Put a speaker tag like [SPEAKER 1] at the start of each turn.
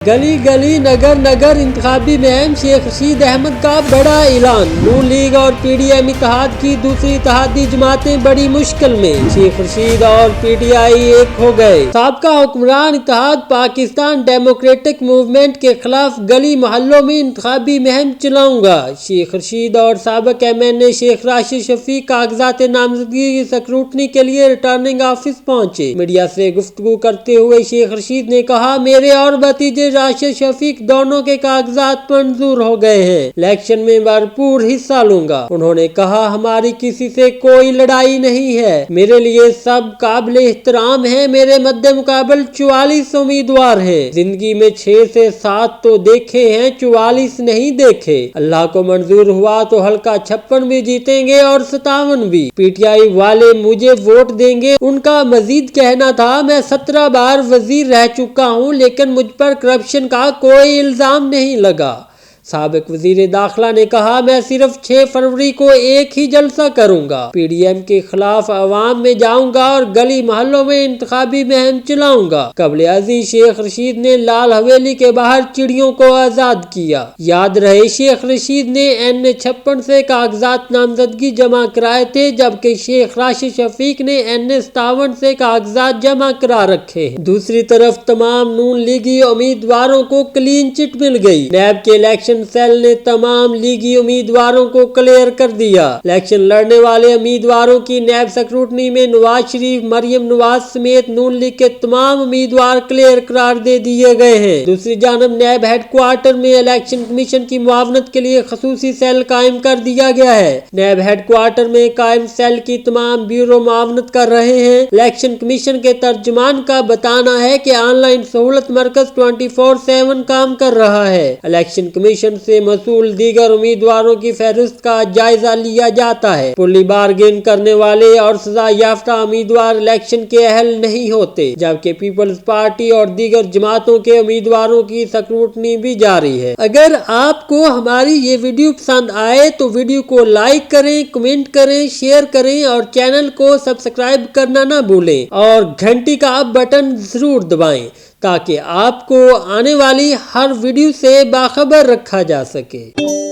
[SPEAKER 1] गली गली नगर नगर इंतखाबी मुहिम, शेख रशीद अहमद का बड़ा ऐलान। नून लीग और पीडीएम इत्तेहाद की दूसरी इत्तेहादी जमातें बड़ी मुश्किल में, शेख रशीद और पीटीआई एक हो गए। साबका हुक्मरान इत्तेहाद पाकिस्तान डेमोक्रेटिक मूवमेंट के खिलाफ गली मोहल्लों में इंतखाबी मुहिम चलाऊंगा। शेख रशीद और साबिक एमएनए शेख राशिद शफीक कागजात नामजदगी की स्क्रूटनी के लिए रिटर्निंग ऑफिस पहुंचे। मीडिया से गुफ्तगू करते हुए शेख रशीद ने कहा, मेरे और भतीजे राशिद शफीक दोनों के कागजात मंजूर हो गए हैं, इलेक्शन में भरपूर हिस्सा लूंगा। उन्होंने कहा, हमारी किसी से कोई लड़ाई नहीं है, मेरे लिए सब काबिल एहतराम है। मेरे मद्दे मुकाबल 44 उम्मीदवार हैं, जिंदगी में 6 से 7 तो देखे हैं, 44 नहीं देखे। अल्लाह को मंजूर हुआ तो हल्का 56 भी जीतेंगे और 57 भी। पीटीआई वाले मुझे वोट देंगे। उनका मजीद कहना था, मैं 17 बार वजीर रह चुका हूँ, लेकिन मुझ पर करप्शन का कोई इल्जाम नहीं लगा। साबिक वजीर दाखिला ने कहा, मैं सिर्फ 6 फरवरी को एक ही जलसा करूंगा, पीडीएम के खिलाफ अवाम में जाऊंगा और गली मोहल्लों में इंतखाबी मुहिम चलाऊंगा। कबल अजीज शेख रशीद ने लाल हवेली के बाहर चिड़ियों को आजाद किया। याद रहे, शेख रशीद ने NA-56 से कागजात नामजदगी जमा कराए थे, जबकि शेख राशिद शफीक ने NA-57 से कागजात जमा करा रखे हैं। दूसरी तरफ तमाम नून लीगी उम्मीदवारों को क्लीन चिट मिल गई। नैब के इलेक्शन सेल ने तमाम लीगी उम्मीदवारों को क्लियर कर दिया। इलेक्शन लड़ने वाले उम्मीदवारों की नैब स्क्रूटनी में नवाज शरीफ, मरियम नवाज समेत नून लीग के तमाम उम्मीदवार क्लियर करार दे दिए गए हैं। दूसरी जानब नैब हेडक्वार्टर में इलेक्शन कमीशन की मुआवनत के लिए खसूसी सेल कायम कर दिया गया है। नैब हेडक्वार्टर में कायम सेल की तमाम ब्यूरो मुआवनत कर रहे हैं। इलेक्शन कमीशन के तर्जुमान का बताना है कि ऑनलाइन सहूलत मरकज 24/7 काम कर रहा है। इलेक्शन कमीशन से मसूल दीगर उम्मीदवारों की फहरिस्त का जायजा लिया जाता है। पुली बार्गेन करने वाले और सजा याफ्ता उम्मीदवार इलेक्शन के अहल नहीं होते, जबकि पीपल्स पार्टी और दीगर जमातों के उम्मीदवारों की स्क्रूटनी भी जारी है। अगर आपको हमारी ये वीडियो पसंद आए तो वीडियो को लाइक करें, कमेंट करें, शेयर करें और चैनल को सब्सक्राइब करना ना भूलें और घंटी का बटन जरूर दबाएं, ताकि आपको आने वाली हर वीडियो से बाखबर रखा जा सके।